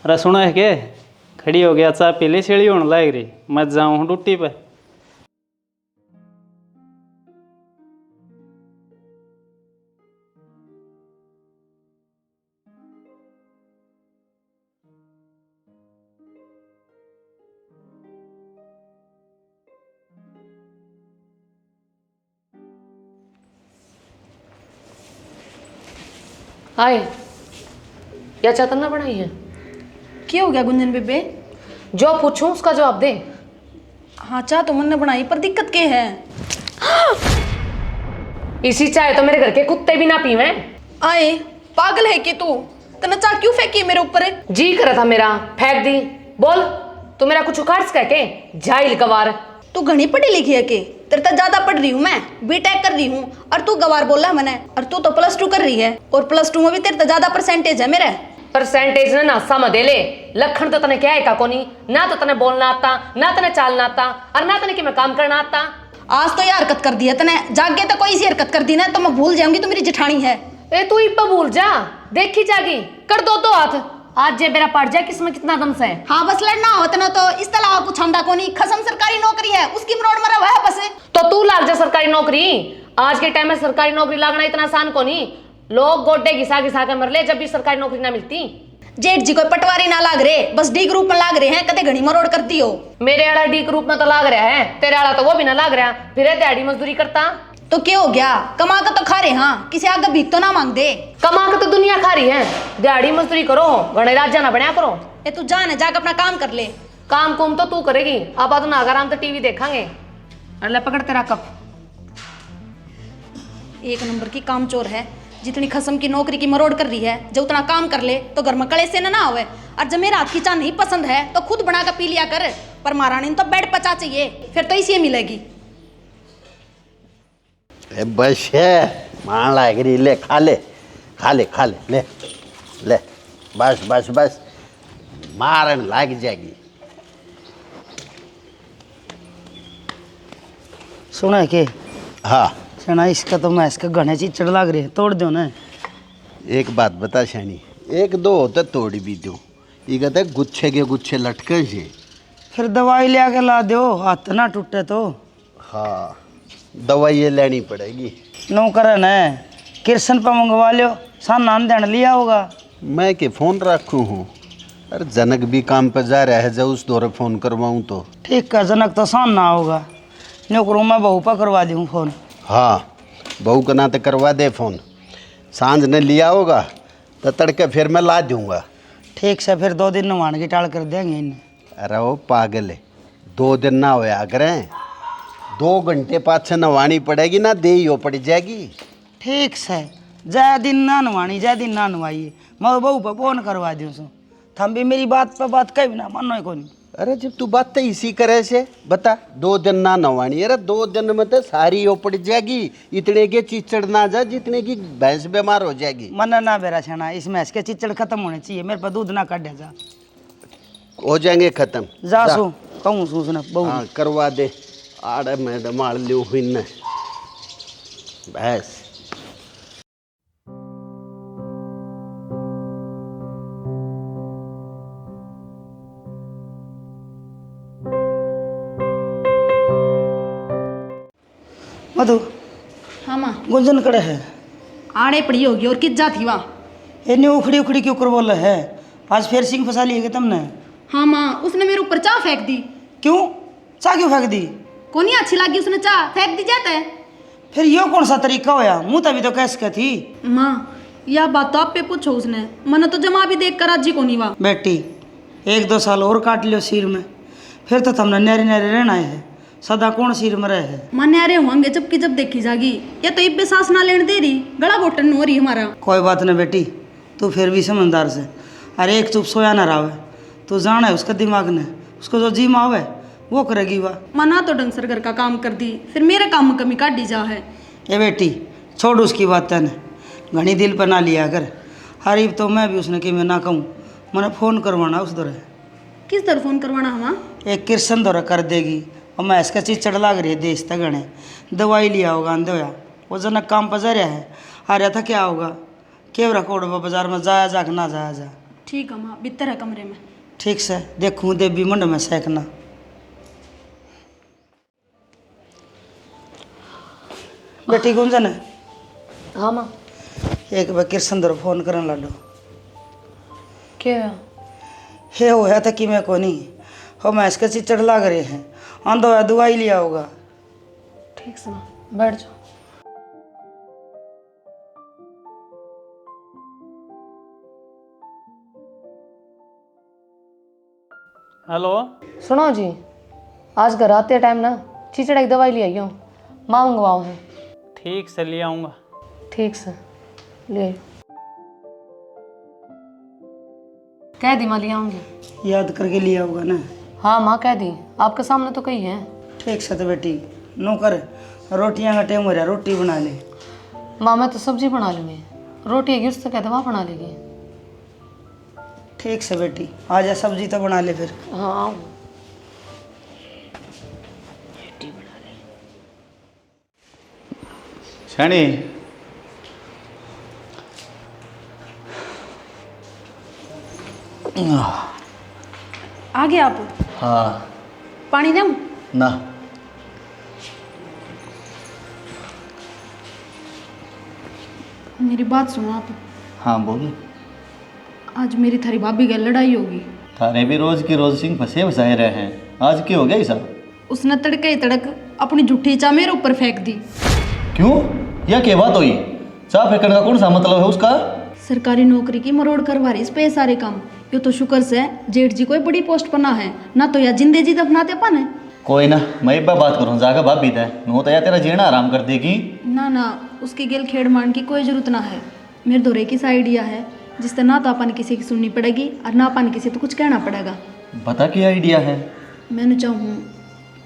अरे सुनो है के खड़ी हो गया चाह पीली सीढ़ी होने लग रही मैं जाऊँ हूँ ड्यूटी पे। हाय, या चाय ना बनाई है? क्या हो गया गुंजन बेबे? जो पूछूं उसका जवाब दे। हाँ चाह तो मैंने बनाई पर दिक्कत क्या है? इसी चाय तो मेरे घर के कुत्ते भी ना पीवे। आए पागल है कि तू? तना चाह क्यों फेंकी मेरे ऊपर? जी करा था मेरा, फेंक दी। बोल, तू मेरा कुछ उखाड़ सका के? जाहिल गवार। तू घनी पढ़ी लिखी है के? तेरे तो ज्यादा पढ़ रही हूँ मैं, बीटेक कर रही हूँ और तू गवार बोला है मैंने। और तू तो +2 कर रही है और +2 में भी तेरे तो ज्यादा परसेंटेज है मेरे। परसेंटेज ना नासा मदे ले। लखन तो तने क्या है का कोनी, ना तो तने बोलना आता, ना तने चालना आता और ना तने कि मैं काम करना आता। आज तो ये हरकत कर दी है तने, जागे तो कोई सी हरकत कर दी ना तो मैं भूल जाऊंगी तू मेरी जेठानी है। ए तू इप्पा भूल जा, देखी जागी कर दो हाथ। आज जे मेरा पड़ जाए किसमें कितना दम से। हाँ बस लड़ना होता ना तो इस तरह कुछ आंदा को नहीं। खसम सरकारी नौकरी है उसकी मरोड़ मरा हुआ है बस। तो तू लाग जा सरकारी नौकरी। आज के टाइम में सरकारी नौकरी लागना इतना आसान को नहीं। लोग गोड्डे घिसा घिसा कर मर ले जब भी सरकारी नौकरी ना मिलती। जेठ जी कोई पटवारी ना लाग रहे, बस डी ग्रुप में लाग रहे हैं। कदे घनी मरोड़ करती हो। मेरे आड़ा डी ग्रुप में तो लाग रहा है, तेरे आड़ा तो वो भी ना लाग रहा। फिर दिहाड़ी मजदूरी करता तो क्या हो गया? कमा कर तो खा रहे। हाँ किसी आगे भीख तो ना मांग दे। कमा के तो दुनिया खा रही है, दिहाड़ी मजदूरी करो, घने राजा ना बनया करो। ये तू जाने जाकर अपना काम कर ले। काम कुम तो तू करेगी, अब तो नागाराम तो टीवी देखेंगे। अल्लाह पकड़ तेरा कप। एक नंबर की काम चोर है। जितनी खसम की नौकरी की मरोड़ कर रही है, जो उतना काम कर ले तो घर में कले से ना आवे। और जब मेरा हाथ की चाय नहीं पसंद है तो खुद बना कर पी लिया कर। पर महारानी ने तो बेड पचा चाहिए, फिर तो इसी मिलेगी। बस है मान लाग रही, ले खा ले खा ले खा ले, ले ले बस बस बस मारन लाग जाएगी। सुना है के? हाँ सुना इसका तो मैं इसका घने चिचड़ लग रहे, तोड़ दो ना। एक बात बता शानी, एक दो होता तोड़ भी दो, ये कहते गुच्छे के गुच्छे लटके से। फिर दवाई ले आके ला दो, हाथ ना टूटे तो। हाँ दवाई ये लेनी पड़ेगी। नौकरन है कृष्ण पर मंगवा लो, सान नाम देने लिया होगा। मैं के फ़ोन रखूँ हूँ? अरे जनक भी काम पर जा रहा है, जब उस दौरे फ़ोन करवाऊँ तो ठीक है, जनक तो सान ना होगा। नौकरों में बहू पर करवा दूँ फ़ोन। हाँ बहू का नाते करवा दे फ़ोन, सांझ ने लिया होगा तो तड़के फिर मैं ला दूँगा। ठीक से फिर 2 दिन नवान की टाल कर देंगे इन्हें। अरे वो पागल है, 2 दिन ना होया करें, 2 घंटे पाछे नवानी पड़ेगी ना, दे ही हो पड़ जाएगी। ठीक से जय दिन ना नवानी, जय दिन ना नवाइए, मैं बहू पर फोन करवा दूँ सो। थम भी मेरी बात पर बात कहीं ना मानो को नहीं। अरे जब तू बात तो इसी करे से बता, 2 दिन ना नवानी, अरे 2 दिन में तो सारी हो पड़ जाएगी। इतने के चिचड़ ना जा जितने की भैंस बीमार हो जाएगी। मन ना बेरा छना, इसमें इसके चिचड़ खत्म होने चाहिए, मेरे पर दूध ना काटे जा। हो जाएंगे खत्म। जा सू कहूँ सू उसने बहू। हाँ करवा दे, आड़े मैं मार लूँ हुई न भैंस। मधु हाँ माँ गुंजन कड़े है, आड़े पड़ी होगी और किस जाती वहाँ। इन्हें उखड़ी उखड़ी क्यों कर बोला है? आज फिर सिंह फंसा लिए तुमने? हाँ माँ उसने मेरे ऊपर चाह फेंक दी। क्यों? चाह क्यों फेंक दी? को नहीं अच्छी लगी उसने चाह फेंक दी जाता है। फिर यो कौन सा तरीका होया? मुँह तभी तो कैस के थी। माँ यह बात तो आप पे पूछो उसने, मैंने तो जमा भी देख कर राजी को नहीं हुआ। बेटी 1-2 साल और काट लियो सिर में, फिर तो तुमने नहरे नहरे रहना है, सदा कौन सिर में रहे है। माँ न्यारे होंगे जबकि जब देखी जागी, ये तो इब्बे सांस ना लेने दे रही, गला घोटन हो रही हमारा। कोई बात नहीं बेटी, तू फिर भी समझदार से। अरे एक चुप सोया ना रहा, तू जाना है उसका दिमाग ने, उसको जो जी मावे वो करेगी वह। मना तो ढंग से घर का काम कर दी, फिर मेरे काम में कमी काट दी जा है। ये बेटी छोड़ उसकी बात, तेने घनी दिल पर ना लिया कर। हरीब तो मैं भी उसने कि मैं ना कहूँ, मैंने फ़ोन करवाना उस दौरे। किस तरह फोन करवाना हमारा? एक कृष्ण दौरा कर देगी और मैं इसका चिचड़ लाग रही है देश तक गणे। दवाई लिया होगा अंधोया, वो जनक काम पर जा रहा है, आ रहा था क्या होगा केवरा कोड़ बाजार में जाया जा ना जाया जा। ठीक है माँ, भीतर है कमरे में। ठीक से देखूँ देवी मंड में सेकना। बेटी गुंजन है हाँ माँ। एक बार कृष्ण दर फोन करने लाडो। क्या हे होया था कि मैं को नहीं हो मैं इसके चिचड़ लाग रहे हैं आंदो है दवाई लिया होगा। ठीक से माँ, बैठ जाओ। हेलो। सुनो जी, आज घर आते टाइम ना चिचड़ा की दवाई ले आई हूँ, माँ मंगवाओ है। ठीक से ले आऊँगा। ठीक से ले आइयो। कह दी माँ ले आऊँगी। याद करके लिया होगा ना। हाँ माँ कह दी, आपके सामने तो कही है। ठीक से तो बेटी नो कर रोटियां का टेम हो रहा रोटी बना ले। माँ मैं तो सब्जी बना लूँगी, रोटी है उससे कह दे वहाँ बना लेगी। ठीक से बेटी आ जा सब्जी तो बना ले फिर। हाँ आओ। शनि आ गए आप? हाँ पानी दम? ना मेरी बात सुनो आप। हाँ बोल। आज मेरी थारी भाभी की लड़ाई होगी। थारे भी रोज की रोज सिंह फंसे फंसाए रहे हैं, आज क्या हो गया ऐसा? उसने तड़के ही तड़क अपनी झूठी चा मेरे ऊपर फेंक दी। क्यों? यह क्या बात हुई? चाह फेंकने का कौन सा मतलब है उसका? सरकारी नौकरी की मरोड़ करवा रही इस पे सारे काम। यो तो शुक्र से जेठ जी कोई बड़ी पोस्ट पर ना है, ना तो या जिंदे जी दफनाते अपन है। कोई ना मैं एक बार बात करूँ जाकर भाभी दे नो तो या तेरा जीना आराम कर देगी। ना ना उसकी गेल खेड़ मान की कोई जरूरत ना है। मेरे दौरे की सा आइडिया है जिससे ना तो अपन किसी की सुननी पड़ेगी और ना अपन किसी तो कुछ कहना पड़ेगा। बता क्या आइडिया है? मैंने चाहूँ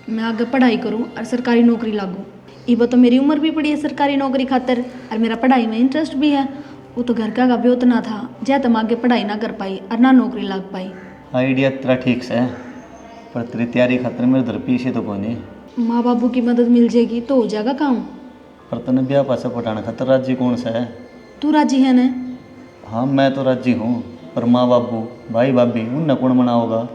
मैं आगे पढ़ाई करूँ और सरकारी नौकरी लागू। इबो तो मेरी उम्र भी पड़ी है सरकारी नौकरी खातर और मेरा पढ़ाई में इंटरेस्ट भी है। वो तो घर का भी उतना था जै तुम आगे पढ़ाई ना कर पाई और ना नौकरी लग पाई। आइडिया तेरा ठीक से है पर तेरी तैयारी खातर मेरे उधर पीछे तो कौन है। माँ बाबू की मदद मिल जाएगी तो हो जाएगा काम। पर तने ब्याह पासा पटाना खातर राजी कौन सा है? तू राजी है ना? हाँ मैं तो राजी हूँ पर माँ बाबू भाई भाभी उन कौन मना होगा?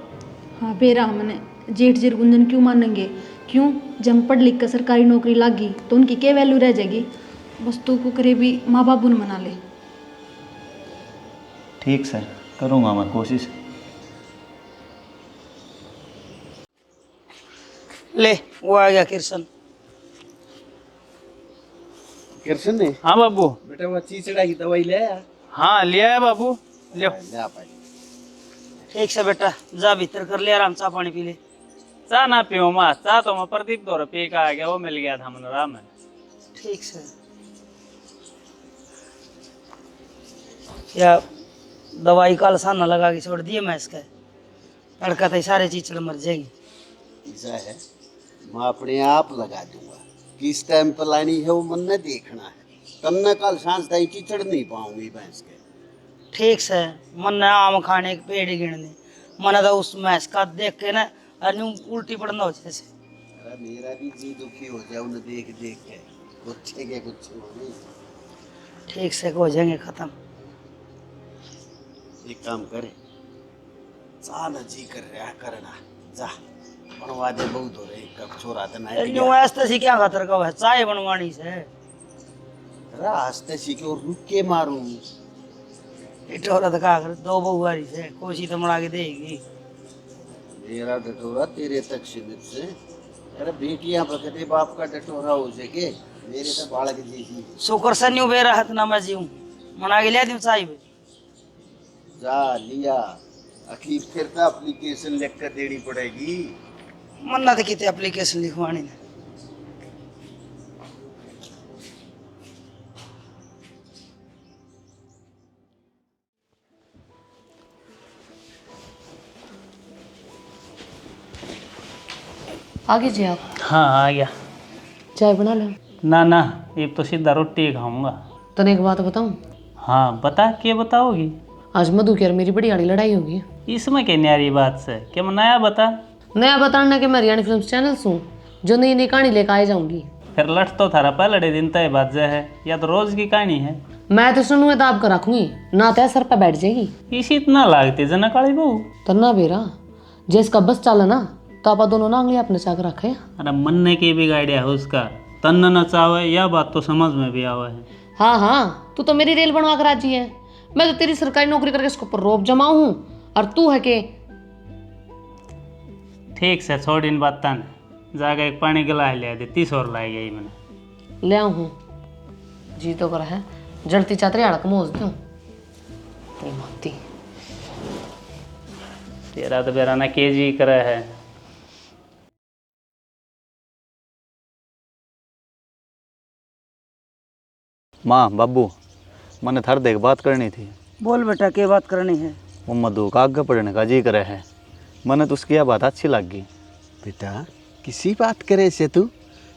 हाँ बेरा हमने जेठ जीर गुंजन क्यों मानेंगे? क्यों जब पढ़ लिख कर सरकारी नौकरी लागी तो उनकी क्या वैल्यू रह जाएगी? बस तू को करे भी माँ बाबू ने मना ले। ठीक से करूँगा मैं कोशिश। ले वो आ गया कृष्ण। कृष्ण ने हाँ बाबू। बेटा वो चीचड़ा की दवाई ले आया? हाँ लिया है बाबू, ले। ले भाई। ठीक से बेटा जा भीतर कर ले आराम, चाह पानी पी ले। चाह ना पियो माँ, चाह तो मैं प्रदीप दौर पी का आ गया, वो मिल गया था मन राम में। ठीक से या दवाई का अलसाना लगा के छोड़ दिए मैं इसका तड़का तो सारे चीचड़ मर जाएगी। ऐसा है मैं अपने आप लगा दूंगा। किस टाइम पर लानी है वो मन ने देखना है। तन्ने कल सांझ तक चिचड़ नहीं पाऊंगी भैंस के। ठीक से मन ने आम खाने के पेड़ गिनने मन तो उस मैस का देख के ना यूं उल्टी पड़ना हो जैसे। अरे मेरा भी जी दुखी हो जाए उन्हें देख देख के। कुछ के कुछ नहीं। ठीक से हो जाएंगे खत्म। एक काम करे चाल जी कर रहा करना जा बनवा दे बहुत हो रहे कब छोरा देना यूं ऐसे से क्या खातर का है चाय बनवानी से रास्ते सीखे रुक के मारूं। इटोरा दिखा कर दो बहुवारी से कोशी तो मना के देगी। मेरा डटोरा तेरे तक सीमित से। अरे बेटियां बकते बाप का डटोरा हो सके मेरे तो बालक जैसी। शुक्र से न्यू बेरा है ना मैं जीऊं मना के लिया दूं चाय में। जा लिया आखिर फिर तो एप्लीकेशन लिख कर देनी पड़ेगी। मन्ना तो कितने एप्लीकेशन लिखवानी ने। आगे जी आप हाँ आ गया। चाय बना लो। ना ना ये तो सीधा रोटी खाऊंगा। तने एक बात बताऊं? हाँ बता, क्या बताओगी? आज मधु की और मेरी बड़ी आड़ी लड़ाई होगी। इसमें क्या न्यारी बात से, क्या नया बता। नया बताना कि मैं हरियाणा फिल्म चैनल हूँ जो नई नई कहानी लेकर आ जाऊंगी। फिर लट तो थारा पहले दिन तय बात है या तो रोज की कहानी है? मैं तो सुनूँ दाब कर रखूंगी ना, तो सर पे बैठ जाएगी। इसी इतना लागते जना काली बहू। तन्ना बेरा जिसका बस चला ना तो आप दोनों ना आंगली अपने चाक रखे। अरे मनने की भी आइडिया है उसका, तन्न न चावे यह बात तो समझ में भी आवा है। हाँ हाँ, तू तो मेरी रेल बनवा कर राजी है, मैं तो तेरी सरकारी नौकरी करके इसके ऊपर रोब जमाऊ हूँ, और तू है के। ठीक से छोड़ इन बात तन, जाकर एक पानी गिला ले दे, 30 और लाई गई मैंने। ले आऊँ हूँ जी तो कर है, जड़ती चातरी हड़क मोज दूँ तेरी माती। तेरा तो बेरा ना केजी करे है। माँ बाबू, मैंने थर देख बात करनी थी। बोल बेटा, क्या बात करनी है? वो मधु का आगे पढ़ने का जी करे है, मैंने तो उसकी यह बात अच्छी लगी। बेटा किसी बात करे से तू?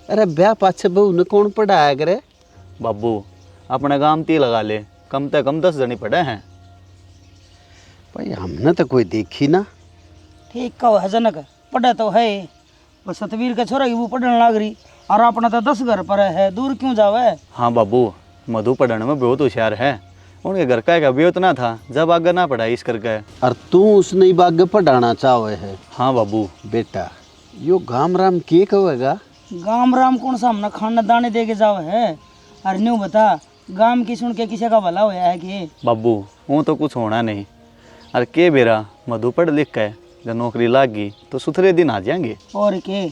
अरे ब्याह पाछे बहू ने कौन पढ़ाया करे? बाबू अपने गांव ती लगा ले, कम से कम 10 जनी पढ़े हैं। भाई हमने तो कोई देखी ना। ठीक कहो है जनक, पढ़े तो है, बस सतवीर का छोरा की वो पढ़ने लाग रही, और अपना तो 10 घर पर है, दूर क्यों जावे? हाँ बाबू, मधु पढ़ने में बहुत होशियार है, उनके घर का भी उतना था जब आगे ना पढ़ाई इस करके। और तू उसने बाग पढ़ाना चाहे है? हाँ बाबू। बेटा यो गाम राम के कहेगा? गाम राम कौन सा हमने खाना दाने दे के जावे है? अरे न्यू बता, गाम की सुन के किसी का भला होया है कि? बाबू वो तो कुछ होना नहीं, अरे के बेरा मधु पढ़ लिख के जब नौकरी लाग गई तो सुथरे दिन आ जाएंगे। और के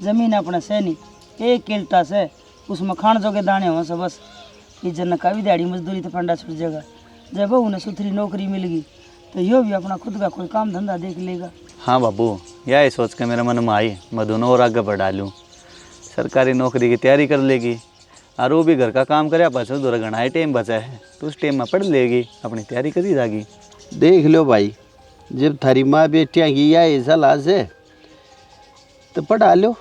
जमीन अपने से नहीं, एक किल्टा से उसमें खान जो के दाने हो से बस। ये जन का भी दिहाड़ी मजदूरी तो फंडा छुट जाएगा, जब उन्हें सुथरी नौकरी मिल गई तो यो भी अपना खुद का कोई काम धंधा देख लेगा। हाँ बाबू, यही सोच के मेरे मन में आई मधु ने और आगे बढ़ा लूँ, सरकारी नौकरी की तैयारी कर लेगी, और वो भी घर का काम करे पाछो दो घना ही टाइम बचा है तो उस टाइम में पढ़ लेगी, अपनी तैयारी करी जाएगी। देख लो भाई, जब थारी माँ बेटियाँ की या ऐसा लाज है तो पढ़ा लो,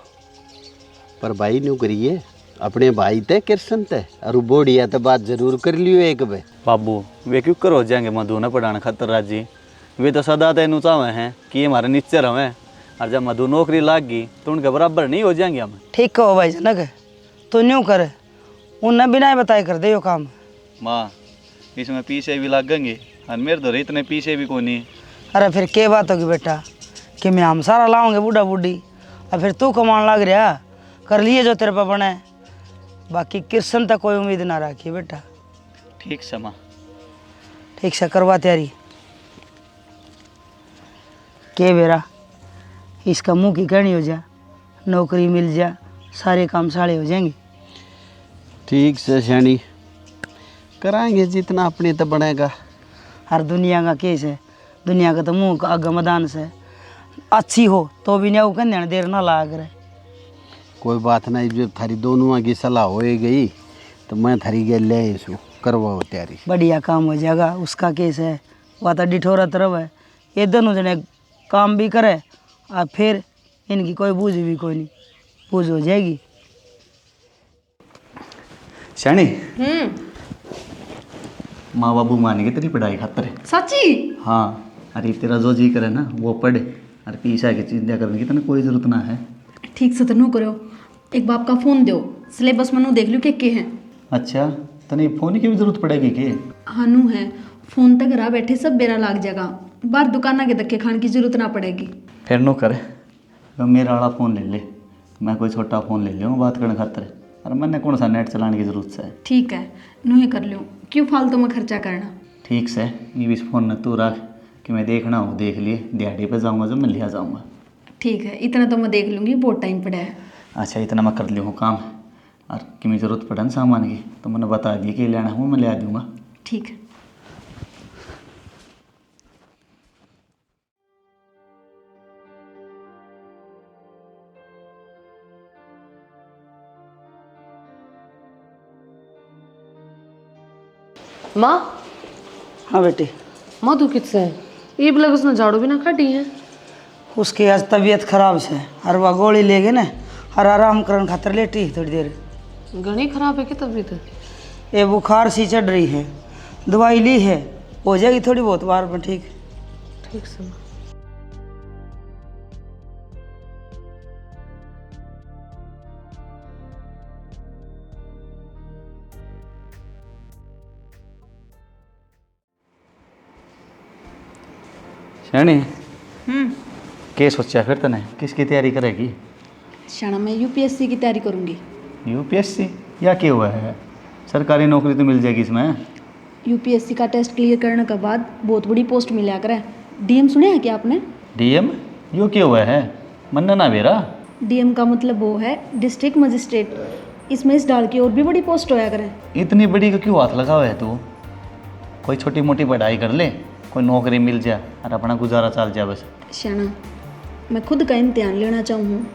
पर भाई न्यू करिए अपने भाई ते कृष्ण ते, और बोढ़िया तो बात जरूर कर लियो एक बे। बाबू वे क्यों कर हो जाएंगे मधु ने पढ़ाने खातर राजी, वे तो सदा तेन चाहे हैं कि ये हमारे नीचे रहे, और जब मधु नौकरी लाग गई तो उनके बराबर नहीं हो जाएंगे हम। ठीक कहो भाई जनक, तो न्यू कर, उन्हें बिना बताए कर दे यो काम। माँ इसमें पीछे भी लागेंगे, और मेरे तो इतने पीछे भी कोई नहीं। अरे फिर क्या बात होगी बेटा कि मैं हम सारा लाऊंगे बूढ़ा बूढ़ी, और फिर तू कमान लग रहा, कर लिए जो तेरे पे बने, बाकी कृष्ण तक कोई उम्मीद ना रखी बेटा। ठीक से माँ। ठीक से करवा तैयारी। के बेरा इसका मुंह की कहनी हो जा, नौकरी मिल जा, सारे काम साड़े हो जाएंगे। ठीक से शैनी कराएंगे जितना अपने तो बनेगा। हर दुनिया का केस है, दुनिया का तो मुंह का आगे मैदान से, अच्छी हो तो भी नहीं कहने देर ना ला करे। कोई बात नहीं, जब थारी दोनों की सलाह हो गई तो मैं थारी गेल ले इसू करवाओ तैयारी। बढ़िया काम हो जाएगा, उसका केस है, वह तो डिठोरा तरफ है, ये दोनों जने काम भी करे, और फिर इनकी कोई बूझ भी कोई नहीं, बूझ हो जाएगी। शैनी माँ बाबू मानेंगे तेरी पढ़ाई खातर। सच्ची? हाँ, अरे तेरा जो जी करे ना वो पढ़े, अरे पीछा की चिंता करने की तेने कोई जरूरत ना है। ठीक से तो नो करो, एक बाप का फोन दो, सिलेबस मनु देख लो के हैं। अच्छा, तने फोन की भी जरूरत पड़ेगी के? हानू है, फोन तक रहा बैठे सब बेरा लाग जाएगा, बाहर दुकाना के धक्के खाने की जरूरत ना पड़ेगी। फिर नो करे, तो मेरा वाला फ़ोन ले ले, मैं कोई छोटा फ़ोन ले लूँ बात करने खातर, और मैंने कौन सा नेट चलाने की ज़रूरत है। ठीक है, नू ही कर लो, क्यों फालतू में खर्चा करना। ठीक से ये भी फ़ोन न तू रख कि मैं देखना हो देख लिए, दिहाड़ी पे जाऊँगा जब मैं लिया जाऊँगा। ठीक है, इतना तो मैं देख लूँगी, बहुत टाइम पड़ा है। अच्छा इतना मैं कर लियो काम, और कि मैं ज़रूरत पड़े ना सामान की तो मैंने बता दिया कि लेना हो मैं ले आ दूँगा। ठीक है। माँ हाँ बेटी। मधु किससे है? ये भी लग उसने झाड़ू भी ना काटी है। उसकी आज तबीयत खराब से, और वह गोली ले गए ना, और आराम करने खातर लेटी थोड़ी देर। घनी खराब है कि तबीयत? ये बुखार सी चढ़ रही है, दवाई ली है, हो जाएगी थोड़ी बहुत बार में ठीक। ठीक से माँ। शैनी के सोचा फिर तने किसकी तैयारी करेगी? शाना मैं यूपीएससी की तैयारी करूंगी। यूपीएससी या क्या हुआ है? सरकारी नौकरी तो मिल जाएगी इसमें। यूपीएससी का टेस्ट क्लियर करने के बाद बहुत बड़ी पोस्ट मिला करे। डीएम सुने हैं क्या आपने? डीएम? यो क्या हुआ है? मन्ना ना बेरा। डीएम का मतलब वो है डिस्ट्रिक्ट मजिस्ट्रेट। इसमें इस डाल की और भी बड़ी पोस्ट होया करे। इतनी बड़ी का क्यों हाथ लगा हुआ है तू? कोई छोटी मोटी पढ़ाई कर ले, कोई नौकरी मिल जाए और अपना गुजारा चल जाए बस। शाना मैं खुद का इम्तिहान लेना चाहूँ,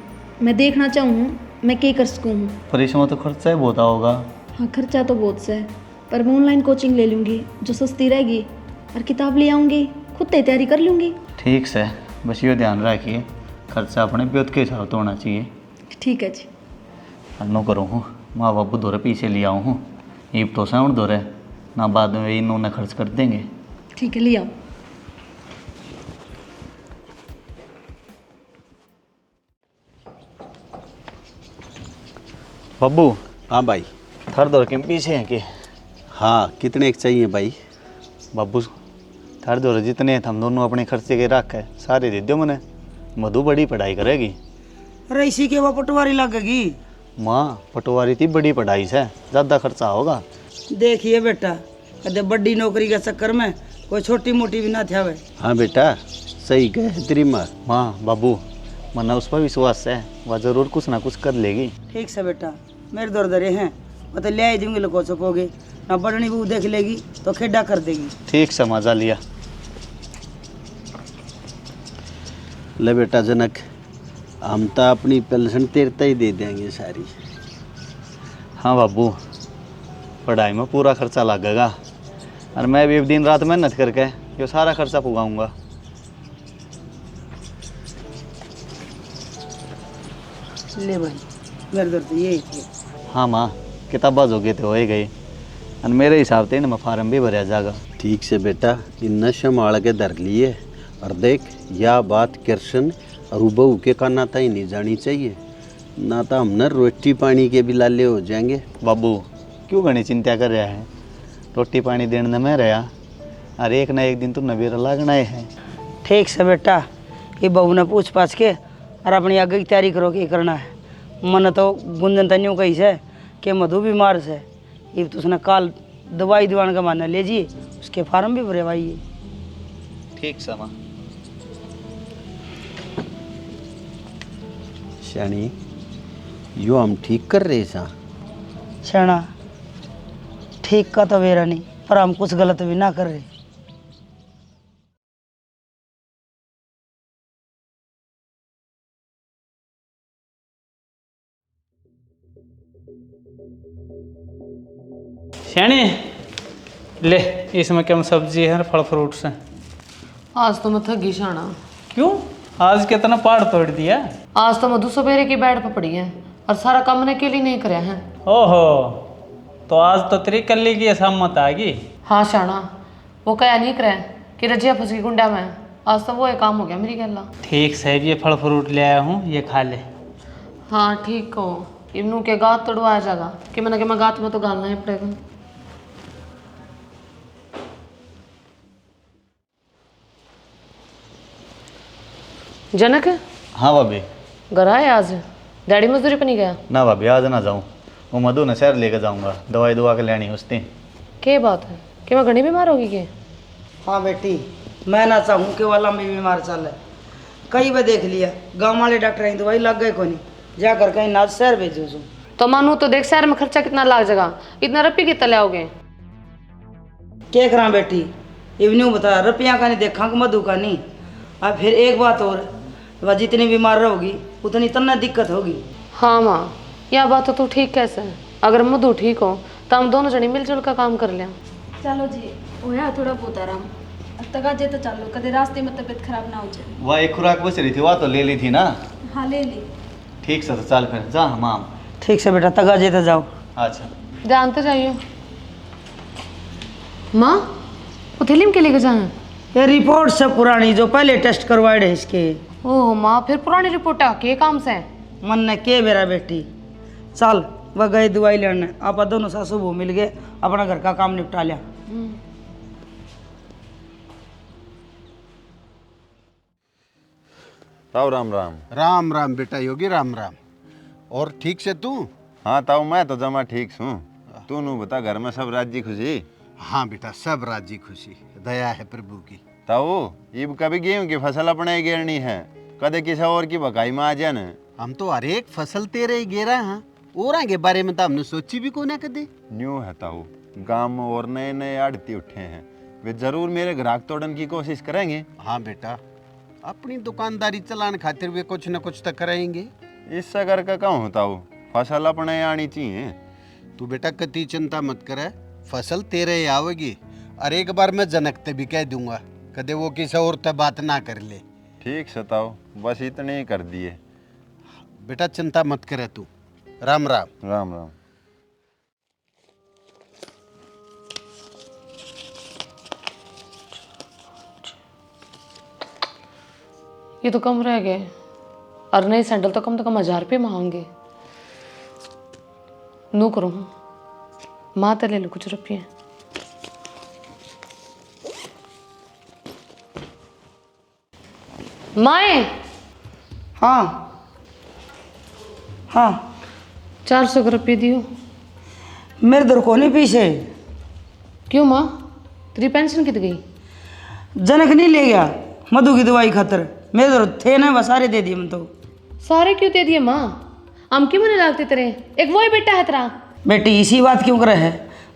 मैं देखना चाहूँ मैं क्या कर सकूँ। पर इसमें तो खर्चा ही बहुत होगा। हाँ खर्चा तो बहुत सा है, पर मैं ऑनलाइन कोचिंग ले लूँगी जो सस्ती रहेगी, और किताब ले आऊँगी, खुद तैयारी कर लूँगी। ठीक से, बस ये ध्यान रखिए खर्चा अपने ब्योत के हिसाब से होना चाहिए। ठीक है जी। नो करूँ हूँ माँ बापू दौरे पीछे ले आऊँ हूँ, ईब तो साउंड दौरे ना बाद में इन्होंने खर्च कर देंगे। ठीक है, ले आओ। बब्बू हाँ भाई। थर दौर के पीछे हैं कि? हाँ कितने एक चाहिए भाई? बब्बू थर दौर जितने हैं हम दोनों अपने खर्चे के रख है सारे दे दो मैंने। मधु बड़ी पढ़ाई करेगी। अरे इसी के वो पटवारी लगेगी। माँ पटवारी थी बड़ी पढ़ाई से ज़्यादा खर्चा होगा। देखिए बेटा, कदे बड़ी नौकरी के चक्कर में कोई छोटी मोटी भी ना थे। हाँ बेटा सही कहे तेरी माँ। माँ बाबू मना उस पर विश्वास है, वह ज़रूर कुछ ना कुछ कर लेगी। ठीक से बेटा, मेरे दौर दरे हैं वो तो ले आई दूंगी, लोगों चुपोगे ना बड़नी बहू देख लेगी तो खेडा कर देगी। ठीक से मजा लिया। ले बेटा जनक, हम तो अपनी पेंशन तेरता ही दे देंगे सारी। हाँ बाबू पढ़ाई में पूरा खर्चा लगेगा और मैं भी दिन रात मेहनत करके ये सारा खर्चा पुगाऊंगा। ले भाई, मेरे दौर तो यही थे। हाँ माँ किताबा जोगे तो हो ही गई और मेरे हिसाब से मैं फार्म भी भरा जाएगा। ठीक से बेटा, इन संभाल के धर लिए। और देख यह बात कृष्ण और बहू के काना ही नहीं जानी चाहिए, ना तो हम न रोटी पानी के भी लाले हो जाएंगे। बाबू क्यों घनी चिंता कर रहा है? रोटी पानी देने में रहा और एक ना एक दिन तो नबीरा लागना है। ठीक से बेटा, ये बहू ने पूछ पाछ के और अपनी आगे की तैयारी करो कि करना है। मन तो गुंजन तन्यू कही से कि मधु बीमार से, ये तो उसने काल दवाई दीवान का माना लीजिए, उसके फार्म भी भरे भाई। ठीक समा। शानी यो हम ठीक कर रहे सा? शरणा ठीक का तो मेरा नहीं, पर हम कुछ गलत भी ना कर रहे। श्याणी ले, इसमें क्या सब्जी है फल फ्रूट्स हैं। आज तो मैं थकी शाना। क्यों? आज कितना पहाड़ तोड़ दिया। आज तो मधु सवेरे की बेड पर पड़ी है और सारा काम मैंने अकेली नहीं कराया है। ओहो, तो आज तो तेरी कल्ली की असहमत आ गई। हाँ शाना, वो कया नहीं करे कि रजिया फंस गई गुंडा में। आज तो वो एक काम हो गया मेरी गला। ठीक साहब, ये फल फ्रूट ले आया हूँ, ये खा ले। हाँ ठीक हो, इवनू के गात तोड़वाया जाएगा कि मैं गात में तो गालना ही पड़ेगा। जनक हाँ भाभी। घर आए आज? डैडी मजदूरी पर नहीं गया? ना भाभी आज ना जाऊँ, वो मधु ने शहर लेकर जाऊँगा, दवाई दुआ के लेनी उसने। क्या बात है कि मैं घनी बीमार होगी के? हाँ बेटी, मैं ना चाहूँ कि वाला में बीमार चल है। कई बार देख लिया, गाँव वाले डॉक्टर आई दवाई लग गए को नहीं, जाकर कहीं ना शहर भेजो सू। तो मानू तो देख शहर में खर्चा कितना लग जाएगा, इतना रुपये कितना लाओगे? क्या करा बेटी, इवन्यू बता, रुपया का नहीं देखा कि मधु का नहीं। अब फिर एक बात और, वह जितनी बीमार रहोगी उतनी तना दिक्कत होगी। हाँ माँ, यह बात तो तू ठीक कैसे है। अगर मधु ठीक हो तो हम दोनों जने मिलजुल का काम कर लें। चलो जी, होया थोड़ा बहुत आराम। तगा जे तो चलो, कदे रास्ते में तबीयत खराब ना हो जाए। वह एक खुराक बच रही थी, वह तो ले ली थी ना। हाँ ले ली। ठीक से तो चल फिर जा माम। ठीक से बेटा, तगा जे तो जाओ। अच्छा ध्यान तो जाइयो। माँ वो थैलीम के लेके जाए? ये रिपोर्ट सब पुरानी जो पहले टेस्ट करवाए है इसके। ओह माँ, फिर पुरानी रिपोर्ट है के काम से? मन ने के मेरा बेटी, चल वह गए दवाई लेने, आप दोनों सासू बहू मिल गए, अपना घर का काम निपटा लिया। ताऊ राम राम। राम राम बेटा योगी, राम राम। और ठीक से तू? हाँ ताऊ मैं तो जमा ठीक हूँ। तू नू बता घर में सब राजी खुशी? हाँ बेटा सब राजी खुशी, दया है प्रभु की। ताऊ इब कभी गेहूं की फसल अपने गिरनी है, कदे किसी और की बकाई में आ जाए न। हम तो हर एक फसल तेरे ही गेरा हाँ, और के बारे में तो हमने सोची भी कोने कदे। न्यू है ताऊ, गांव में और नए नए आड़ती उठे हैं, वे जरूर मेरे ग्राहक तोड़न की कोशिश करेंगे। हाँ बेटा, अपनी दुकानदारी चलाने खातिर वे कुछ न कुछ तो करेंगे। इससे करके कहूँ ताऊ, फसल अपने आनी चाहिए। तू बेटा कति चिंता मत करे, फसल तेरे ही आवेगी। और एक बार मैं जनकते भी कह दूंगा, कदे वो किसी और से बात ना कर ले। ठीक से ताऊ, बस इतने ही कर दिए। बेटा चिंता मत करे तू। राम राम। राम राम। ये तो कम रह गए, और नई सैंडल तो कम 1000 रुपये मांगे। नू करूँ माँ तो ले लो कुछ रुपये। माए हाँ हाँ 400 रुपये दियो। मेरे दर को नहीं पीछे। क्यों माँ, तेरी पेंशन कित गई? जनक नहीं ले गया मधु की दवाई खातर, मेरे दर थे ना बस सारे दे दिए मैं तो। सारे क्यों दे दिए माँ? हम क्यों मने लागते तेरे? एक वही बेटा है तेरा। बेटी इसी बात क्यों करे है,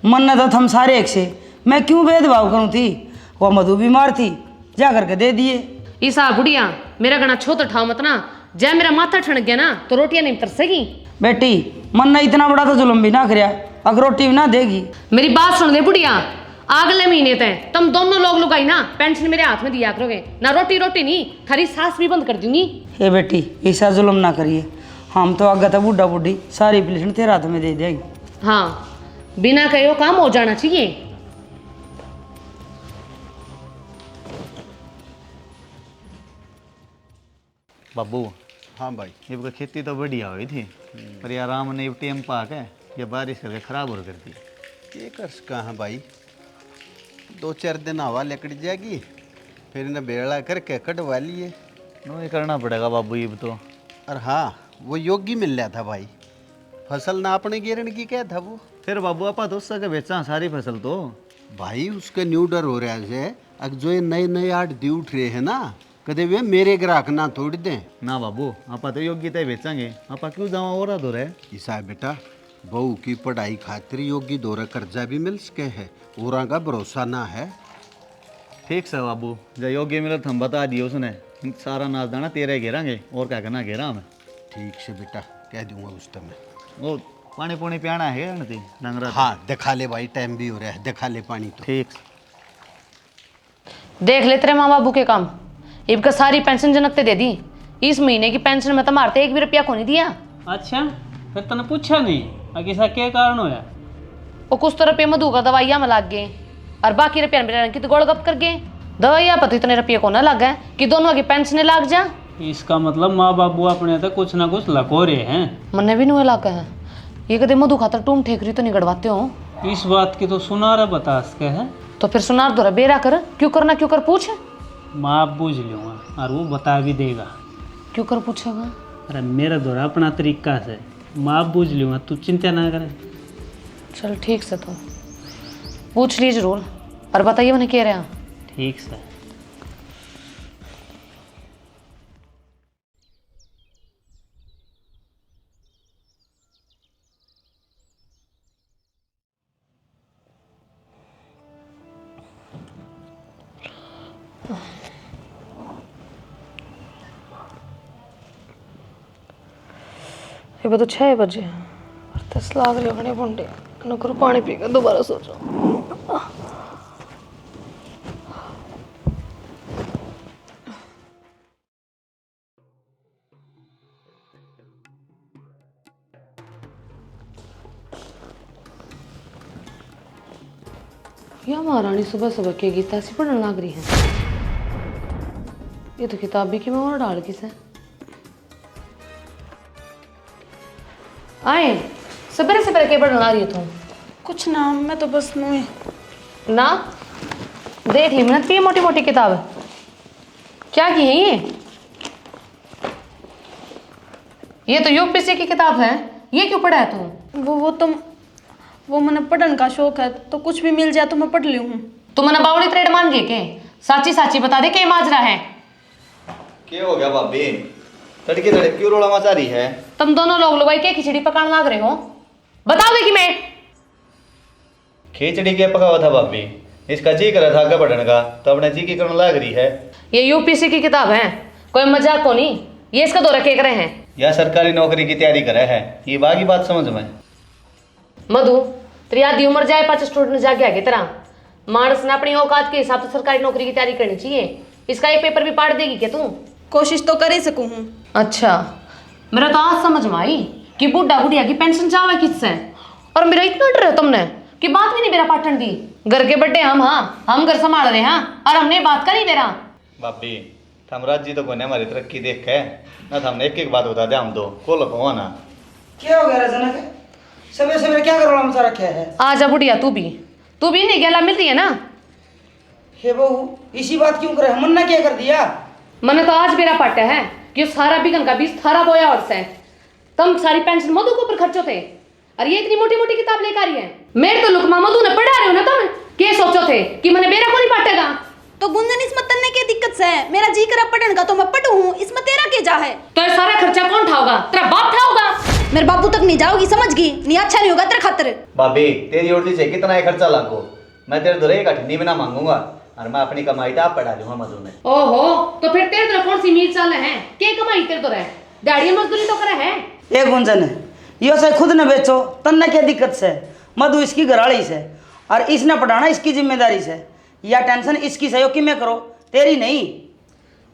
मन न तो हम सारे एक से, मैं क्यों भेदभाव करूँ थी। वह मधु बीमार थी, जा करके दे दिए। ईसा बुढ़िया मेरा गणा छो तो ठाव मत ना, जय मेरा माथा ठनक गया ना तो रोटियां नहीं तरसेगी। बेटी मन ने इतना बड़ा तो जुल्म भी ना करया, अगर रोटी भी ना देगी। मेरी बात सुन ले बुढ़िया, अगले महीने तक तुम दोनों लोग लुगाई ना पेंशन मेरे हाथ में दिया करोगे ना। रोटी रोटी नहीं, थारी सांस भी बंद कर दूंगी। हे बेटी ऐसा जुल्म ना करिए, हम तो आगे तो बूढ़ा बूढ़ी सारी पेंशन तेरे हाथ में दे देगी। हाँ बिना कहो काम हो जाना चाहिए। बाबू हाँ भाई। ये खेती तो बढ़िया हुई थी, पर यार राम ने टेम पाक है ये बारिश करके खराब हो कर दी। ये कर कहाँ भाई, 2-4 दिन हवा लकड़ जाएगी, फिर इन्हें बेड़ा करके कटवा लिए। नो ये करना पड़ेगा बाबू ये तो। और हाँ वो योगी मिल रहा था भाई, फसल ना अपने गिरने की क्या था वो। फिर बाबू आपा तो उससे बेचा सारी फसल तो। भाई उसका न्यू डर हो रहा है, अब जो ये नए नए आठ दी उठ रहे हैं ना, कदे वे मेरे ग्राहक ना तोड़ दें। ना बाबू आपा तो योग्यता ही बेचेंगे, आपा क्यों जावा हो रहा दो रहे। ईसा बेटा बहू की पढ़ाई खातिर योगी दौरा कर्जा भी मिल सके है, और का भरोसा ना है। ठीक से बाबू, जब योग्य मिला तो हम बता दिए उसने, सारा नाच दाना तेरे घेरांगे और क्या करना घेरा हमें। ठीक से बेटा कह दूंगा उस समय। वो पानी पुनी पियाना है नती डंगरा। हाँ दिखा ले भाई, टाइम भी हो रहा है, दिखा ले पानी तो। ठीक। देख ले तेरे माँ बाबू के काम, इनका सारी पेंशन जनक ते दे दी। इस महीने की पेंशन में तो मारते 1 भी रुपया को नहीं दिया। अच्छा फिर तने पूछा नहीं अगिसा क्या कारण होया? वो कुछ तो रुपये मधु का दवाइयाँ में लाग गए, और बाकी रुपया मेरे की तो गोलगप कर गए। दवाइयाँ पर तो इतने रुपये को ना लग गए कि दोनों की पेंशन लाग जा। इसका मतलब माँ बाबू अपने तो कुछ ना कुछ लको रहे हैं। मन्ने भी नहीं लग है, ये कदे मधु खातर टूम ठेकरी तो नहीं गड़वाते हो। इस बात की तो सुनारा बता सके है। तो फिर सुनार दो बेरा कर, क्यों करना क्यों कर पूछ। माँ बूझ लूँगा और वो बता भी देगा। क्यों कर पूछेगा? अरे मेरा दौरा अपना तरीका से, माँ बूझ लूँगा, तू चिंता ना करे। चल ठीक से, तो पूछ ली जरूर और बताइए मैंने कह रहा। ठीक से। ये तो 6 बजे और 10 लाख रखने पुंडे नौकर पानी पी कर दोबारा सो जाओ। यह महारानी सुबह सुबह के गीता सी पढ़ने लग रही है। ये तो किताब भी कि मैं और डाल किसे आए सवेरे सवेरे के पढ़ने ला रही है तुम? कुछ ना, मैं तो बस नुए ना देख ली मैंने 3 मोटी मोटी किताब क्या की है ये? ये तो यूपीएससी की किताब है, ये क्यों पढ़ा है तू? वो मैंने पढ़ने का शौक है, तो कुछ भी मिल जाए तो मैं पढ़ ली हूँ। तू मैंने बावली त्रेड मान गए के? साची साची बता दे के माजरा है। क्या हो गया भाभी? तड़के तड़के क्यों रोड़ा मचा रही है? तुम दोनों लोग लुगाई के खिचड़ी पकाने लग रहे हो, बताओगे कि मैं? खिचड़ी क्या पका हुआ था भाभी? इसका जी कर रहा था आगे बढ़ने का, तो अपने जी की करने लग रही है। ये यूपीएससी की किताब है, कोई मजाक को नहीं। ये इसका दौरा के रहे हैं या सरकारी नौकरी की तैयारी करे है, ये बाकी बात समझ में। मधु, तेरी आधी उम्र जाए 5 स्टूडेंट जाके आगे तरह मानस ने अपनी औकात के हिसाब से सरकारी नौकरी की तैयारी करनी चाहिए। इसका एक पेपर भी पाड़ देगी क्या तू? कोशिश तो कर ही सकूँ हूँ। अच्छा, मेरा तो आज समझ में आई कि बुढ़ा बुढ़िया की पेंशन चाहे किससे, और मेरा इतना डर है तुमने कि बात भी नहीं मेरा पाटन दी। घर के बड्डे हम घर संभाल रहे हैं और हमने बात करी मेरा। भाभी थमराज जी तो कोने हमारी तरक्की देख के ना, तो हमने एक एक बात बता दे, हम दो को लगवा ना। क्या हो गया रजनक? सवेरे सवेरे क्या करोड़ा मचा रखा है? आजा बुढ़िया, तू भी नहीं गला मिल रही है ना। हे बहू, इसी बात क्यों करे? हमने क्या कर दिया? मैंने तो आज मेरा पाटा है कि सारा बिगन का बीज थारा बोया और से तुम सारी पेंशन मधु के ऊपर खर्चो थे, और ये इतनी मोटी मोटी किताब लेकर आई है। मेरे तो लुकमा मधु ने पढ़ा रहे हो ना, तुम क्या सोचो थे कि मैंने मेरा को नहीं पाटेगा? तो गुंजन इसमें तन्ने की दिक्कत से है, मेरा जी करा पढ़ने का तो मैं पढ़ू हूँ, इसमें तेरा क्या जा है? तो ये सारा खर्चा कौन उठाओगा? तेरा बाप उठाओगा। मेरे बाबू तक नहीं जाओगी, समझ गई? नहीं अच्छा नहीं होगा तेरे खातिर। भाभी तेरी ओर से कितना ही खर्चा लागो, मैं तेरे दुरे का ठंडी में ना मांगूंगा, और मैं अपनी कमाई तो आप पढ़ा दूंगा मधु में। ओहो, तो फिर तेरे तरह कौन सी मीर चाल है? क्या कमाई तेरे तो रहे? दाढ़ी मजदूरी तो करे है। ए गुंजन, यो से खुद न बेचो, तन्ने क्या दिक्कत से? मधु इसकी घराड़ी से, और इसने पढ़ाना इसकी जिम्मेदारी से, या टेंशन इसकी सहयोग की मैं करो, तेरी नहीं।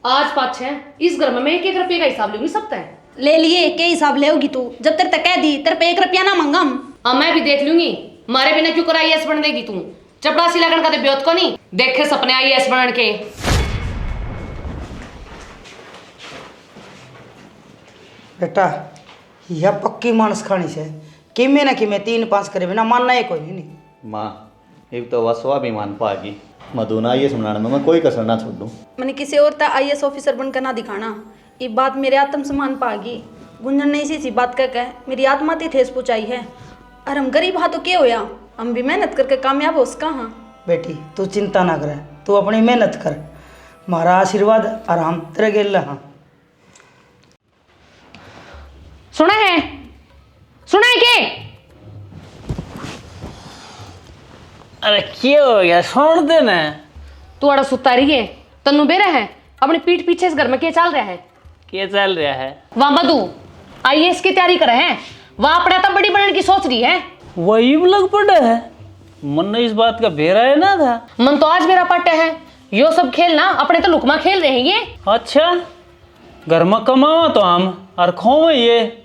आज 5-6 इस घर में मैं 1-1 रुपये का हिसाब लूंगी सब तय। ले लिए, क्या हिसाब लेगी तू? जब तेरे तक कह दी तेरे पे 1 रुपया ना मांगा हम। अब मैं भी देख लूंगी, मारे बिना क्यों कर IAS बन देगी तू? चपड़ासी लगन का तो ब्योत को नहीं देखे सपने IAS बनने के। बेटा, यह पक्की मानस खानी से किमे न किमे 3-5 करे बिना मानना है कोई नहीं। माँ एक तो वह स्वाभिमान पागी, मधु ना ये सुनाने में मैं कोई कसर ना छोड़ दूँ। मैंने किसी और तक IAS ऑफिसर बनकर ना दिखाना, ये बात मेरे आत्मसम्मान पागी। गुंजन ने इसी सी बात कह मेरी आत्मा ती ठेस पहुंचाई है, और हम गरीब हाँ तो क्या होया, हम भी मेहनत करके कामयाब हो उसका। हाँ बेटी, तू चिंता ना करे, तू अपनी मेहनत कर, हमारा आशीर्वाद और हम तेरे गेल हाँ। सुना है के? अरे क्या हो गया, छोड़ दे ना। तू अड़ा सुता रही है, तन्नू बेरा है अपनी पीठ पीछे इस घर में क्या चल रहा है? क्या चल रहा है? वहां मधु IAS की तैयारी करे हैं, वहां अपने तब बड़ी बनने की सोच रही है। वही लग पड़ा है, मन ने इस बात का बेरा है ना था। मन तो आज मेरा पट्टे है, यो सब खेल ना अपने तो लुकमा खेल रहे हैं ये। अच्छा, घर में कमावा तो हम और खोवे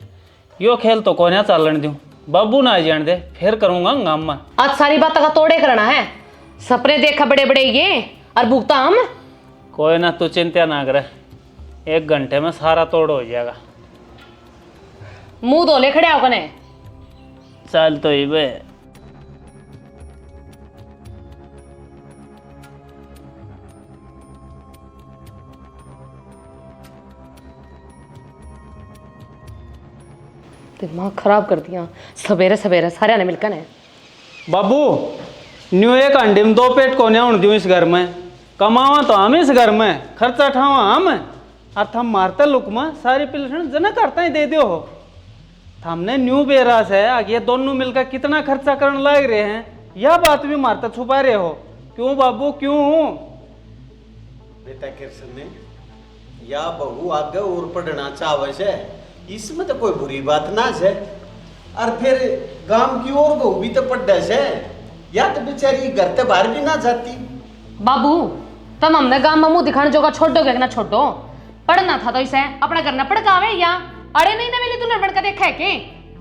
यो खेल तो कोने चलन दूं, बाबू ना जान दे फिर करूंगा गाम में। आज सारी बात का तोड़े करना है, सपने देखा बड़े बड़े ये और भुगता हम। कोई ना, तू चिंता ना करे, 1 घंटे में सारा तोड़ हो जाएगा। मुंह धोले खड़े हो कने। चल तो ही बे। दिमाग खराब कर दिया सवेरे सवेरे सारे ने मिलकर ने। बाबू न्यू एक अंडे में 2 पेट कोने उड़ दूं इस घर में, कमावा तो हम इस घर में, खर्चा ठावा हम, और थम मारते लुक में सारी पिलसन जना करता ही दे दियो हो। हमने न्यू बेरास है आगे दोनों मिलकर कितना खर्चा करने लग रहे हैं, यह बात भी मारता छुपा रहे हो। क्यों बाबू क्यों? बेटा कृष्ण ने या बहू आगे और पढ़ना चाहे से, इसमें तो कोई बुरी बात ना है, और फिर गांव की और बहू भी तो पढ़े से, या तो बेचारी घर से बाहर भी ना जाती। बाबू तुम हमने गांव में मुंह दिखाने जोगा छोड़ दोगे ना छोड़ दो, पढ़ना था तो इसे अपना करना पड़कावे या अरे नहीं ना मिली तूने लड़का देखा है के?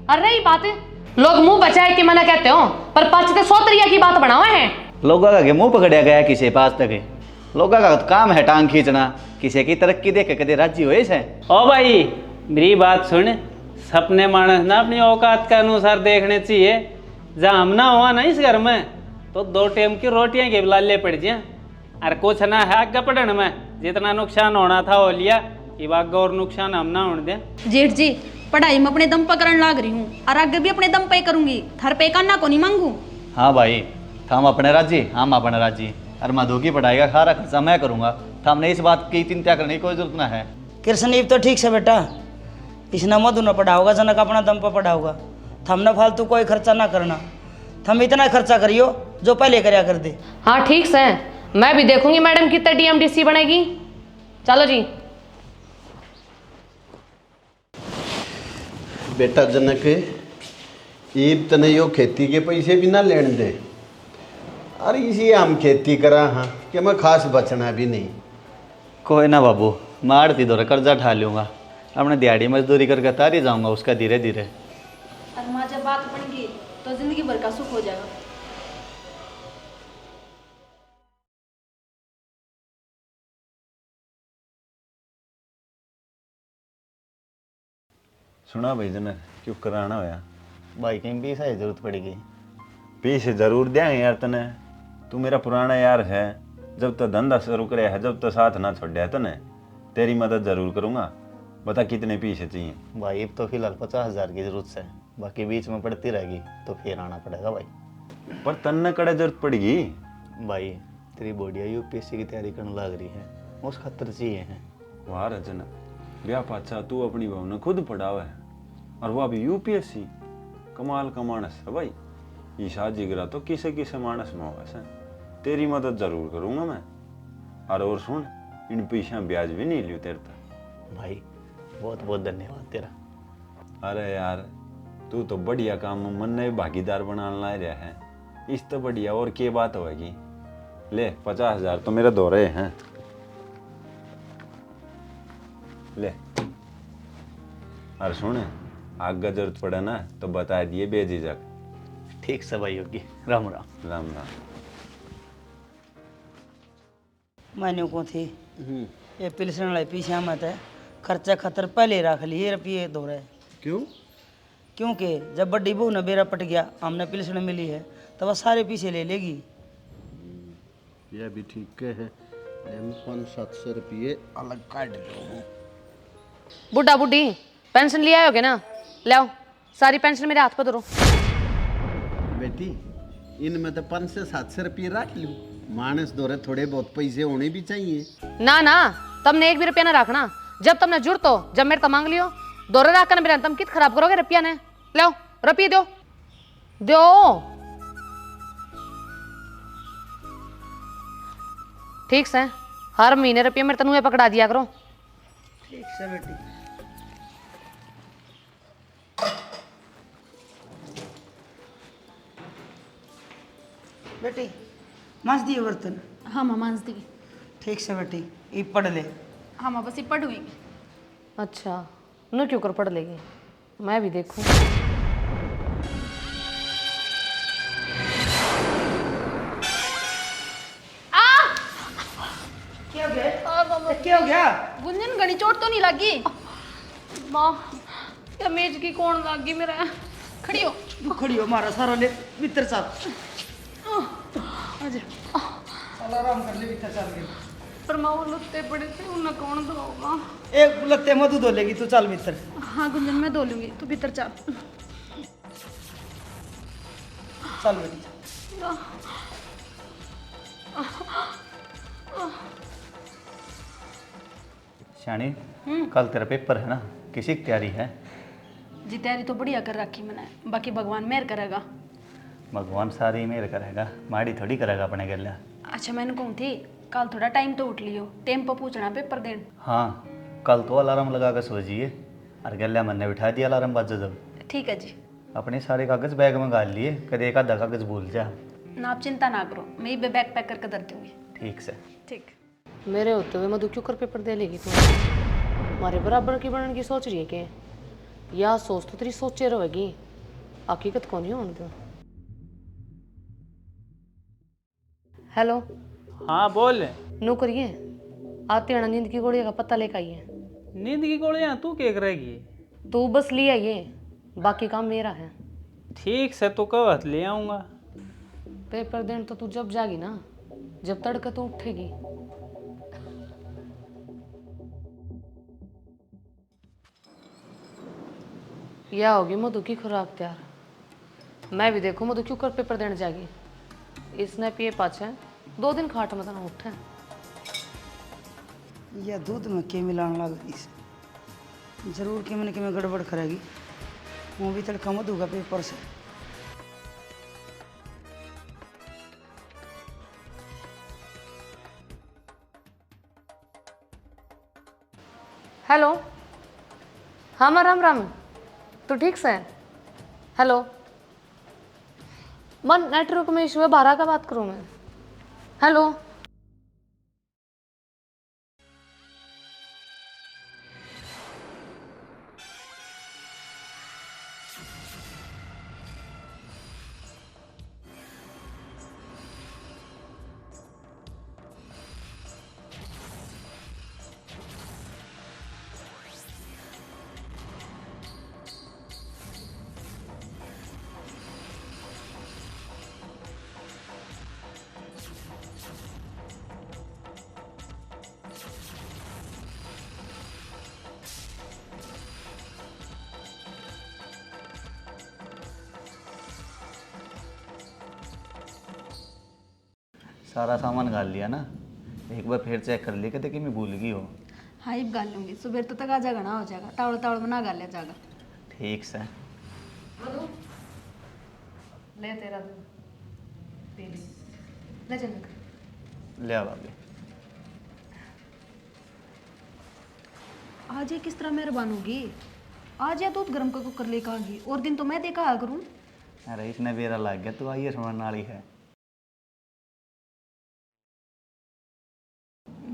अरे रही बात लोग मुंह बचाए कि मना कहते हो, पर पाचते 100 तरिया की बात बनावा है। लोगों का मुंह पकड़िया गया किसी पास तक, लोगों का काम है टांग खींचना, किसी की तरक्की देख के कदे राजी हुए से। ओ भाई मेरी बात सुन, सपने मानस ना अपनी औकात के अनुसार देखने चाहिए। जहाँ हम ना हुआ ना इस घर में तो 2 टाइम की रोटियां के लाले पड़ जाए, और कुछ ना है आगे पढ़ने में, जितना नुकसान होना था हो लिया, ये बात और नुकसान हम ना होने दें। जेठ जी पढ़ाई में अपने दम पर करने लाग रही हूँ और आगे भी अपने दम पे ही करूंगी। थर पे काना को नहीं मांगू। हाँ भाई, हम अपने राजी, हम अपने राजी। और मधु की पढ़ाई का सारा खर्चा मैं करूँगा। हमने इस बात की चिंता करने की कोई जरूरत ना है। कृष्णीप तो ठीक से बेटा, इसने मधु न पढ़ाओगा, जनक अपना दम पर पढ़ाओगा। थमने फालतू कोई खर्चा ना करना। थम इतना खर्चा करियो जो पहले करया कर दे। हाँ ठीक है, मैं भी देखूंगी मैडम कितना डीएमडीसी बनेगी। चलो जी। बेटा जनक, ईब तने यो खेती के पैसे भी ना लेन दे। अरे इसी हम खेती करा हाँ कि मैं खास बचना भी नहीं। कोई ना बाबू, मैं आड़ती दौरे कर्जा उठा लूँगा। अपने दिहाड़ी मजदूरी करके तारी जाऊँगा उसका धीरे धीरे। और माँ जब बात बन गई तो जिंदगी भर का सुख हो जाएगा। सुना भाई जनक, क्यों कराना होया? भाई कहीं भी ऐसा जरूरत पड़ेगी। पैसे जरूर देंगे यार तने। तू मेरा पुराना यार है, जब तक धंधा शुरू करे है, जब तक साथ ना छोड़ है तने, तेरी मदद जरूर करूँगा। बता कितने पैसे चाहिए? भाई अब तो फिलहाल 50,000 की जरूरत है, बाकी बीच में पड़ती रहेगी तो फिर आना पड़ेगा भाई। पर तन्ने कड़े जरूरत पड़ेगी। भाई तेरी बढ़िया यूपीएससी की तैयारी करने लग रही है, उस खातर चाहिए है। वाह रचना, ब्याह पाचा तू अपनी बहू ने खुद पढ़ावा है और वो अभी यूपीएससी। कमाल का मानस है भाई। ये शादी करा तो किसे किसे मानस में होगा से। तेरी मदद जरूर करूँगा मैं। और सुन, इन पैसा ब्याज भी नहीं लियो तेरे तक। भाई बहुत बहुत धन्यवाद तेरा। अरे यार, तू तो बढ़िया काम में मन ने भागीदार बनाने ला रहा है। इस तो बढ़िया और क्या बात होगी। ले 50,000 तो मेरे दौरे हैं। ले और सुन, आगे जरूरत पड़े ना तो बता दिए बेझिझक। ठीक से भाई होगी। राम राम। राम राम। मैंने को थी ये पिलसन वाले पीछे मत है, खर्चा खतर पहले रख लिए रुपये दो रहे। क्यों? क्योंकि जब बड्डी बहू ने बेरा पट गया, हमने पिलसन मिली है तो वह सारे पीछे ले लेगी। यह भी ठीक है। 500-700 रुपये अलग काट दो। बुढ़ा बुढ़ी पेंशन ले आयोगे ना? ले आओ, सारी पेंशन मेरे हाथ पर धरो। बेटी, इनमें तो 500 से 700 रुपये रख लूँ। मानस दौरे थोड़े बहुत पैसे होने भी चाहिए। ना ना, तुमने एक भी रुपया ना रखना। जब तुमने जुड़ तो जब मेरे तो मांग लियो। दौरे रख कर मेरा तुम कित खराब करोगे रुपया ने। ले आओ, रुपये दो दो। ठीक से हर महीने रुपये मेरे तनुए पकड़ा दिया करो। ठीक से बेटी। बेटी मांस दिए बर्तन। हाँ माँ मांस दी। ठीक से बेटी, ये पढ़ ले। हाँ माँ बस ये पढ़ूंगी। अच्छा, न क्यों कर पढ़ लेगी, मैं भी देखूं। क्या हो गया? गुंजन घनी चोट तो नहीं लगी? माँ या मेज की कौन लग गई मेरा। खड़ी हो। तू खड़ी हो, मारा सारा ले भीतर साहब। चल आराम कर ले भीतर साहब के। पर माँ वो लुत्ते पड़े थे, उन्हें कौन धोगा? एक लत्ते मधु धो लेगी, तू चल भीतर। हाँ गुंजन मैं धो लूंगी, तू भीतर चल। चल बेटी। शानी, कल तेरा पेपर है ना, किसी की तैयारी है? जी तैयारी तो बढ़िया कर रखी मैंने, बाकी भगवान मेहर करेगा। भगवान सारी मेहर करेगा, माड़ी थोड़ी करेगा अपने गले। अच्छा मैंने कहूँ थी, कल थोड़ा टाइम तो उठ लियो, टाइम पर पूछना पेपर देन। हाँ, कल तो अलार्म लगा कर सो जाइए और गले मन ने बिठा दिया अलार्म बाजो जब। ठीक है जी। अपने सारे कागज बैग में गाल लिए, कदे एक आधा कागज भूल जा। ना आप चिंता ना करो, मैं ही बैग पैक करके धर दूंगी। ठीक से। ठीक। मेरे होते हुए मधु क्यों कर पेपर दे लेगी तू? हमारे बराबर की बनने की सोच रही है कि या सोच तो तेरी सोचे रहेगी, हकीकत कौन है उनका। हेलो। हाँ बोल। नो करिए, आते हैं नींद की गोलियां का पता लेकर आइए। नींद की गोलियां तू क्या करेगी? तू बस ले आइए, बाकी काम मेरा है। ठीक से तो कब ले आऊँगा। पेपर देने तो तू जब जागी ना, जब तड़के तो उठेगी। या होगी मधु की खुराक तैयार। मैं भी देखूँ मधु क्यों कर पेपर देने जाएगी। इसने पिए पाछे 2 दिन खाट मत ना उठे। या दूध में के मिलाने लग गई से जरूर कि मैंने गड़बड़ करेगी। वो भी तड़का मत होगा पेपर से। हेलो, हाँ माँ राम राम, तू ठीक से? हेलो मन नेटवर्क में इशू है, 12 का बात करूँ मैं। हेलो सारा सामान घाल लिया ना? एक बार फिर चेक कर लिया कि मैं भूल गई हो। हाँ अब गाल लूंगी, सुबह तो तक आ जाएगा ना, हो जाएगा तावड़ तावड़ बना गाल लिया जाएगा। ठीक से। मधु ले तेरा दूध पी ले जनक। ले आ भाभी। आज ये किस तरह मेहरबान होगी, आज या दूध गर्म करके कर लेकर आगी, और दिन तो मैं देखा आ करूँ। अरे इसने बेरा लग गया, तू आइए समझ वाली है।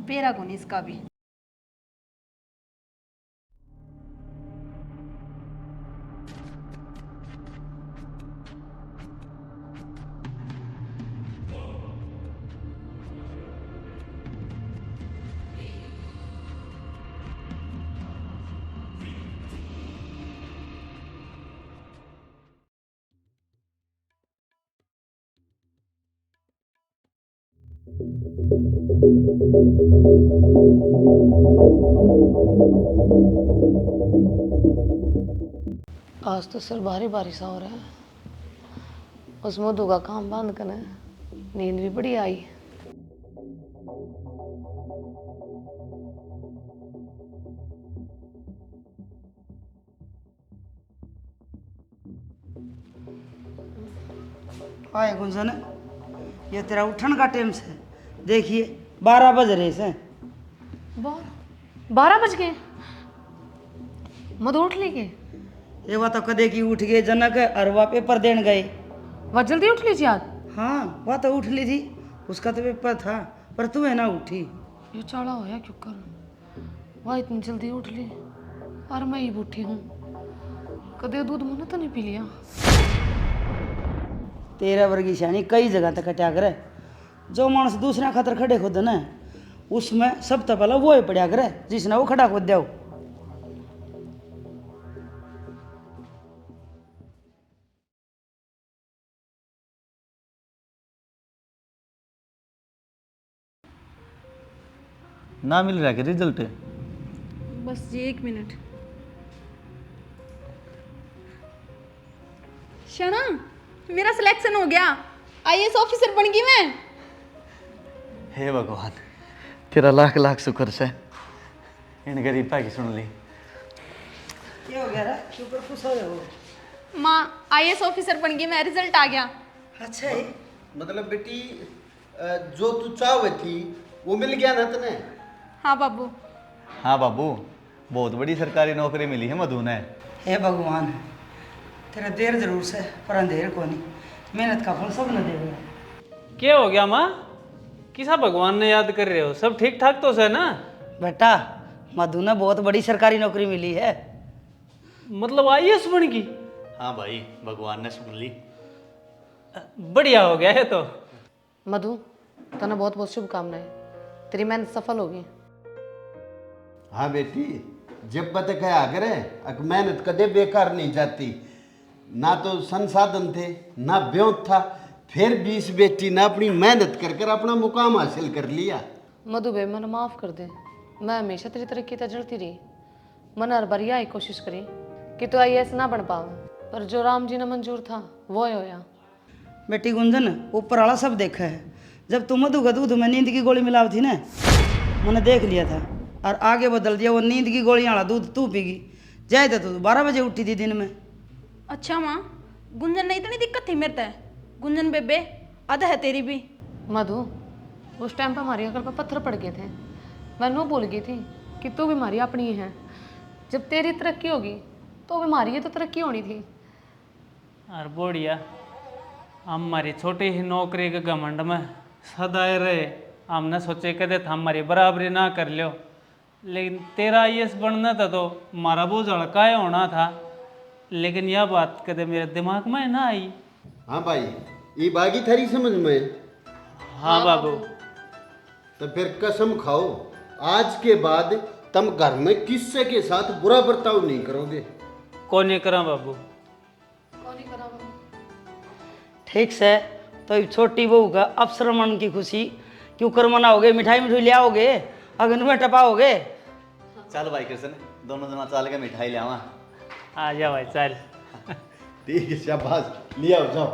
बेरा को नहीं इसका भी। आज तो सर भारी बारिश हो रहा है। उस मधु का काम बंद करना, नींद भी बड़ी आई। आए गुंजन, ये तेरा उठन का टाइम से देखिए 12 बज रहे से। 12 बज गए? मधु उठ ली के? ये बात तो कदे की उठ गए जनक और वह पेपर देने गए। वह जल्दी उठ लीजिए आज। हाँ वह तो उठ ली थी, उसका तो पेपर था, पर तू है ना उठी। ये चाड़ा होया क्यों कर? वह इतनी जल्दी उठ ली और मैं ही उठी हूँ। कदे दूध मुँह तो नहीं पी लिया? तेरा वर्गी शानी कई जगह तक कटा करे। जो मानस दूसरा खतर खड़े खुद न, उसमें सब तो पहला वो ही पड़ा करे जिसने वो खड़ा खुद दिया। ना मिल रहा कि रिजल्ट? बस ये 1 मिनट। शना, मेरा सिलेक्शन हो गया, आईएएस ऑफिसर बन गई मैं। हे भगवान, तेरा लाख लाख शुक्र से इन गरीबा की सुन ली। क्या हो गया रे? शुक्र खुश हो जाओ। माँ आईएएस ऑफिसर बन गई मैं, रिजल्ट आ गया। अच्छा है। मतलब बेटी जो तू चाह थी वो मिल गया ना तने? हाँ बाबू। हाँ बाबू, बहुत बड़ी सरकारी नौकरी मिली है मधु ने। हे भगवान, तेरा देर जरूर से पर अंधेर को नहीं, मेहनत का फल सब न देगा। क्या हो गया माँ? किसा भगवान ने याद कर रहे हो? सब ठीक ठाक तो है ना? बेटा मधु ने बहुत बड़ी सरकारी नौकरी मिली है। मतलब आईएएस बन गई? हाँ भाई, भगवान ने सुन ली। बढ़िया हो गया है तो। मधु तने बहुत बहुत शुभकामनाएं, तेरी मेहनत सफल होगी। हाँ बेटी, जब बत कहा करे मेहनत कदे बेकार नहीं जाती। ना तो संसाधन थे ना ब्योत था, फिर भी इस बेटी ने अपनी मेहनत कर कर अपना मुकाम हासिल कर लिया। मधु बे मैंने माफ़ कर दे, मैं हमेशा तेरी तरक्की तक जलती रही। मैंने हर बार यही कोशिश करी कि तू आईएएस ना बन पावे, पर जो राम जी ने मंजूर था वो ही होया। बेटी गुंजन, ऊपर वाला सब देखा है। जब तुम मधु का दूध में नींद की गोली मिलाव थी ना, मैंने देख लिया था और आगे बदल दिया। वो नींद की गोली वाला दूध तू पीगी। जाए तो तू 12 बजे उठी थी दिन में। अच्छा माँ, गुंजन ने इतनी दिक्कत थी मेरे तय? गुंजन बेबे अध है तेरी भी। मधु, उस टाइम पर हमारी अकल पर पत्थर पड़ गए थे। मैं नो भूल गई थी कि तू बीमारी अपनी ही है। जब तेरी तरक्की होगी तो बीमारी तो तरक्की होनी थी। और बोढ़िया हमारी छोटी ही नौकरी के घमंड में सदाए रहे। हमने सोचे कदे था हमारी बराबरी ना कर लियो, लेकिन तेरा आईएएस बनना था तो हमारा बोझ हल्का होना था। लेकिन यह बात कदे मेरे दिमाग में ना आई। हाँ भाई, ये बागी थारी समझ में? हाँ बाबू। तो फिर कसम खाओ, आज के बाद तुम घर में किसी के साथ बुरा बर्ताव नहीं करोगे। कौन नहीं करा बाबू? ठीक से तो एक छोटी बहू का अवसर मन की खुशी क्यों कर मनाओगे? मिठाई मिठाई ले आओगे, अगन में टपाओगे। चल भाई कृष्ण, दोनों जना चल के मिठाई ले आवा। आ जा भाई चल। ठीक है, शाबाश, ले आओ जाओ।